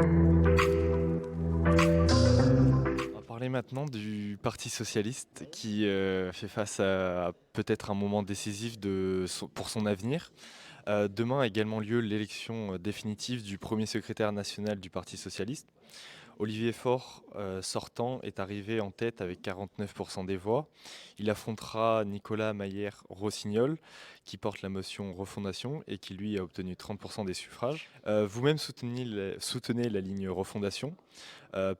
On va parler maintenant du Parti socialiste qui fait face à peut-être un moment décisif pour son avenir. Demain a également lieu l'élection définitive du premier secrétaire national du Parti socialiste. Olivier Faure, sortant, est arrivé en tête avec 49% des voix. Il affrontera Nicolas Mayer-Rossignol, qui porte la motion refondation et qui, lui, a obtenu 30% des suffrages. Vous-même soutenez la ligne refondation.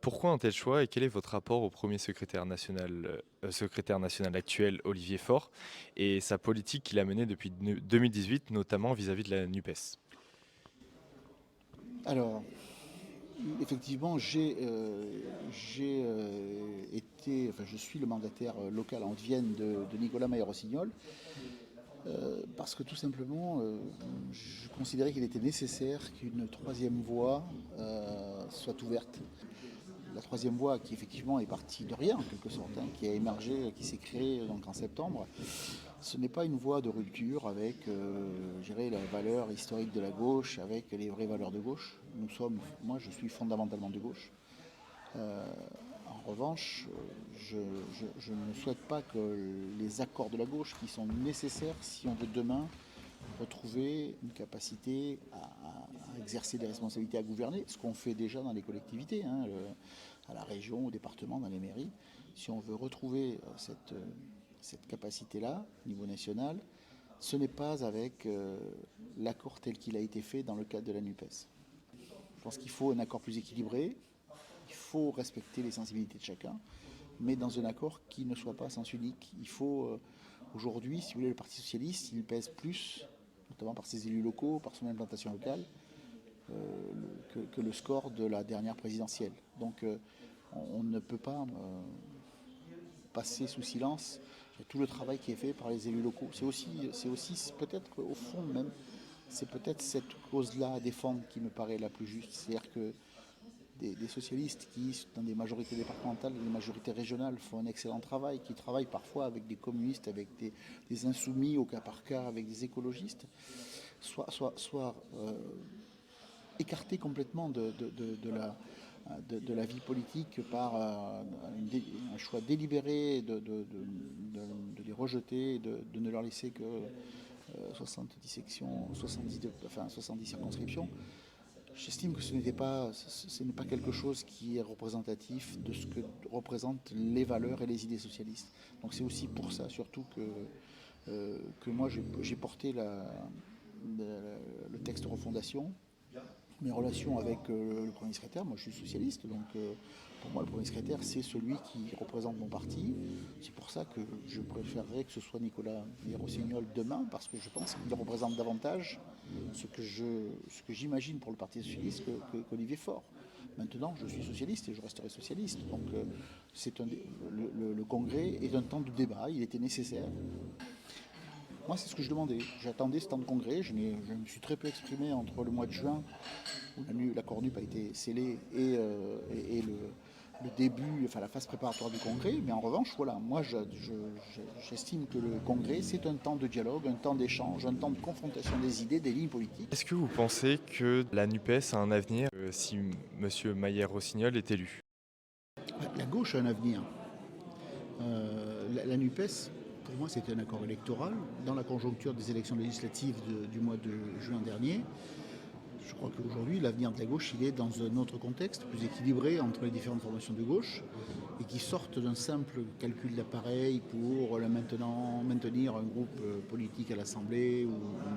Pourquoi un tel choix et quel est votre rapport au premier secrétaire national actuel, Olivier Faure, et sa politique qu'il a menée depuis 2018, notamment vis-à-vis de la NUPES? Alors, effectivement, je suis le mandataire local en Haute-Vienne de Nicolas Mayer-Rossignol, parce que tout simplement, je considérais qu'il était nécessaire qu'une troisième voie soit ouverte. La troisième voie qui effectivement est partie de rien en quelque sorte, hein, qui a émergé, qui s'est créée donc en septembre, ce n'est pas une voie de rupture avec je dirais, la valeur historique de la gauche, avec les vraies valeurs de gauche. Moi je suis fondamentalement de gauche. Euh, En revanche, je ne souhaite pas que les accords de la gauche qui sont nécessaires si on veut demain retrouver une capacité à exercer des responsabilités, à gouverner, ce qu'on fait déjà dans les collectivités, hein, à la région, au département, dans les mairies. Si on veut retrouver cette capacité-là, au niveau national, ce n'est pas avec l'accord tel qu'il a été fait dans le cadre de la NUPES. Je pense qu'il faut un accord plus équilibré, il faut respecter les sensibilités de chacun, mais dans un accord qui ne soit pas sens unique. Il faut, aujourd'hui, si vous voulez, le Parti socialiste, il pèse plus, notamment par ses élus locaux, par son implantation locale, que le score de la dernière présidentielle. Donc on ne peut pas passer sous silence tout le travail qui est fait par les élus locaux. C'est aussi peut-être au fond même, c'est peut-être cette cause-là à défendre qui me paraît la plus juste. C'est-à-dire que des socialistes qui, dans des majorités départementales, des majorités régionales, font un excellent travail, qui travaillent parfois avec des communistes, avec des insoumis au cas par cas, avec des écologistes, soit écartés complètement de la vie politique par un choix délibéré de les rejeter, de ne leur laisser que 70 sections, 70 circonscriptions. J'estime que ce n'est pas quelque chose qui est représentatif de ce que représentent les valeurs et les idées socialistes. Donc c'est aussi pour ça, surtout, que moi j'ai porté le texte refondation. Mes relations avec le premier secrétaire, moi je suis socialiste, donc pour moi le premier secrétaire c'est celui qui représente mon parti. C'est pour ça que je préférerais que ce soit Nicolas Rossignol demain, parce que je pense qu'il représente davantage ce que j'imagine pour le Parti socialiste qu'Olivier Faure. Maintenant, je suis socialiste et je resterai socialiste. Donc, le congrès est un temps de débat, il était nécessaire. Moi, c'est ce que je demandais. J'attendais ce temps de congrès. Je me suis très peu exprimé entre le mois de juin, où l'accord NUP a été scellé, et le début, enfin la phase préparatoire du congrès. Mais en revanche, voilà, moi, j'estime que le congrès, c'est un temps de dialogue, un temps d'échange, un temps de confrontation des idées, des lignes politiques. Est-ce que vous pensez que la NUPES a un avenir si M. Mayer-Rossignol est élu? La gauche a un avenir. La NUPES, pour moi, c'était un accord électoral. Dans la conjoncture des élections législatives du mois de juin dernier, je crois qu'aujourd'hui, l'avenir de la gauche, il est dans un autre contexte, plus équilibré entre les différentes formations de gauche, et qui sortent d'un simple calcul d'appareil pour maintenir un groupe politique à l'Assemblée ou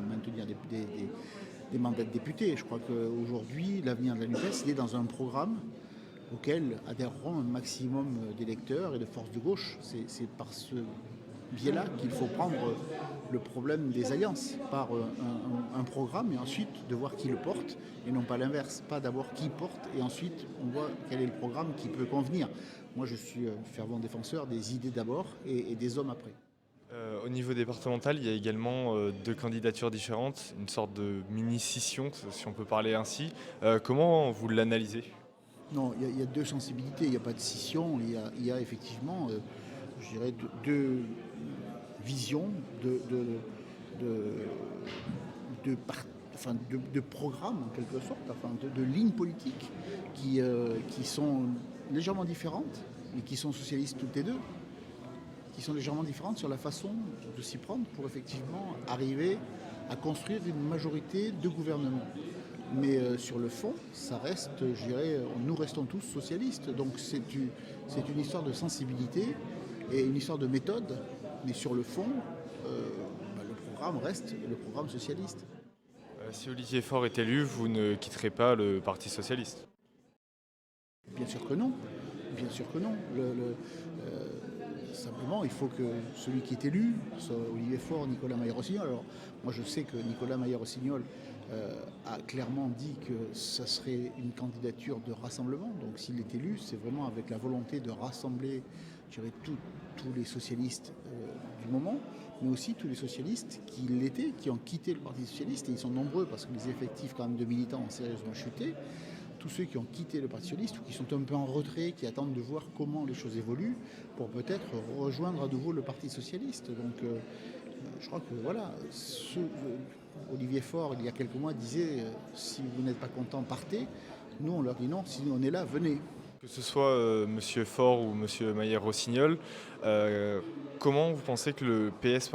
maintenir des mandats de députés. Je crois qu'aujourd'hui, l'avenir de la NUPES, il est dans un programme auquel adhéreront un maximum d'électeurs et de forces de gauche. C'est par ce biais-là qu'il faut prendre le problème des alliances, par un programme, et ensuite de voir qui le porte, et non pas l'inverse. Pas d'abord qui porte et ensuite on voit quel est le programme qui peut convenir. Moi je suis un fervent défenseur des idées d'abord et des hommes après. Au niveau départemental, il y a également deux candidatures différentes, une sorte de mini-scission, si on peut parler ainsi. Comment vous l'analysez? Non, il y a deux sensibilités, il n'y a pas de scission, il y a effectivement, je dirais, deux visions de, de, de, de de programmes en quelque sorte, de lignes politiques qui sont légèrement différentes, mais qui sont socialistes toutes les deux, qui sont légèrement différentes sur la façon de s'y prendre pour effectivement arriver à construire une majorité de gouvernement. Mais sur le fond, ça reste, je dirais, nous restons tous socialistes. Donc c'est une histoire de sensibilité et une histoire de méthode. Mais sur le fond, le programme reste le programme socialiste. Si Olivier Faure est élu, vous ne quitterez pas le Parti socialiste? Bien sûr que non. Bien sûr que non. Simplement, il faut que celui qui est élu, soit Olivier Faure, Nicolas Maillé-Rossignol. Alors, moi, je sais que Nicolas Maillé-Rossignol a clairement dit que ça serait une candidature de rassemblement. Donc, s'il est élu, c'est vraiment avec la volonté de rassembler, je dirais, tous les socialistes du moment, mais aussi tous les socialistes qui l'étaient, qui ont quitté le Parti socialiste. Et ils sont nombreux parce que les effectifs quand même de militants ont sérieusement chuté. Tous ceux qui ont quitté le Parti socialiste ou qui sont un peu en retrait, qui attendent de voir comment les choses évoluent pour peut-être rejoindre à nouveau le Parti socialiste. Donc je crois que voilà, Olivier Faure, il y a quelques mois, disait si vous n'êtes pas content, partez. Nous, on leur dit non, si on est là, venez. Que ce soit Monsieur Faure ou Monsieur Maillé-Rossignol, comment vous pensez que le PS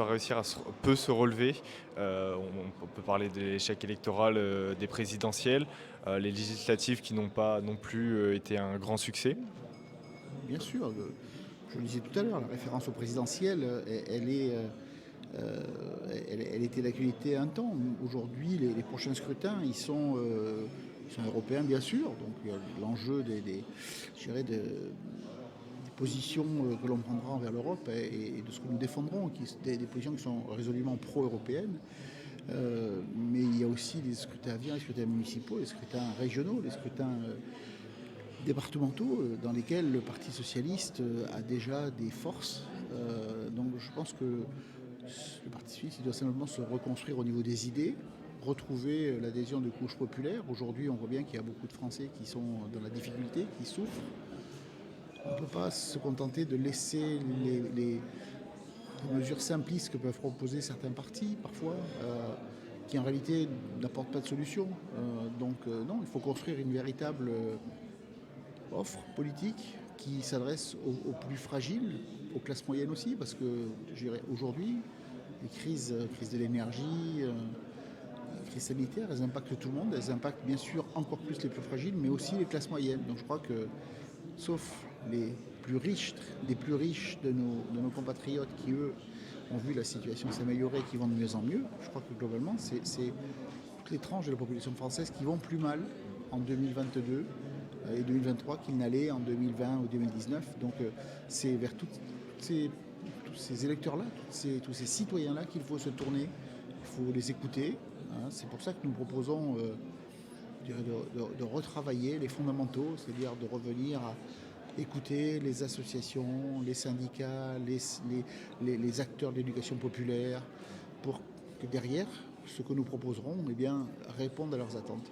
peut se relever? On peut parler de l'échec électoral des présidentielles, les législatives qui n'ont pas non plus été un grand succès. Bien sûr, je le disais tout à l'heure, la référence au présidentiel, elle était d'actualité un temps. Aujourd'hui, les prochains scrutins, ils sont européens, bien sûr. Donc l'enjeu je dirais des positions que l'on prendra envers l'Europe et de ce que nous défendrons, des positions qui sont résolument pro-européennes. Mais il y a aussi des scrutins à venir, les scrutins municipaux, les scrutins régionaux, les scrutins départementaux dans lesquels le Parti socialiste a déjà des forces. Donc je pense que le Parti socialiste doit simplement se reconstruire au niveau des idées, retrouver l'adhésion de couches populaires. Aujourd'hui, on voit bien qu'il y a beaucoup de Français qui sont dans la difficulté, qui souffrent. On ne peut pas se contenter de laisser les mesures simplistes que peuvent proposer certains partis, parfois, qui en réalité n'apportent pas de solution. Non, il faut construire une véritable offre politique qui s'adresse aux plus fragiles, aux classes moyennes aussi, parce que je dirais aujourd'hui, les crises de l'énergie, crises sanitaires, elles impactent tout le monde, elles impactent bien sûr encore plus les plus fragiles, mais aussi les classes moyennes. Donc je crois que, sauf les plus riches de nos compatriotes qui, eux, ont vu la situation s'améliorer, qui vont de mieux en mieux, je crois que globalement, c'est toutes les tranches de la population française qui vont plus mal en 2022 et 2023 qu'ils n'allaient en 2020 ou 2019. Donc c'est vers tous ces électeurs-là, tous ces citoyens-là qu'il faut se tourner, il faut les écouter. Hein. C'est pour ça que nous proposons de retravailler les fondamentaux, c'est-à-dire de revenir à écouter les associations, les syndicats, les acteurs de l'éducation populaire, pour que derrière, ce que nous proposerons, eh bien, réponde à leurs attentes.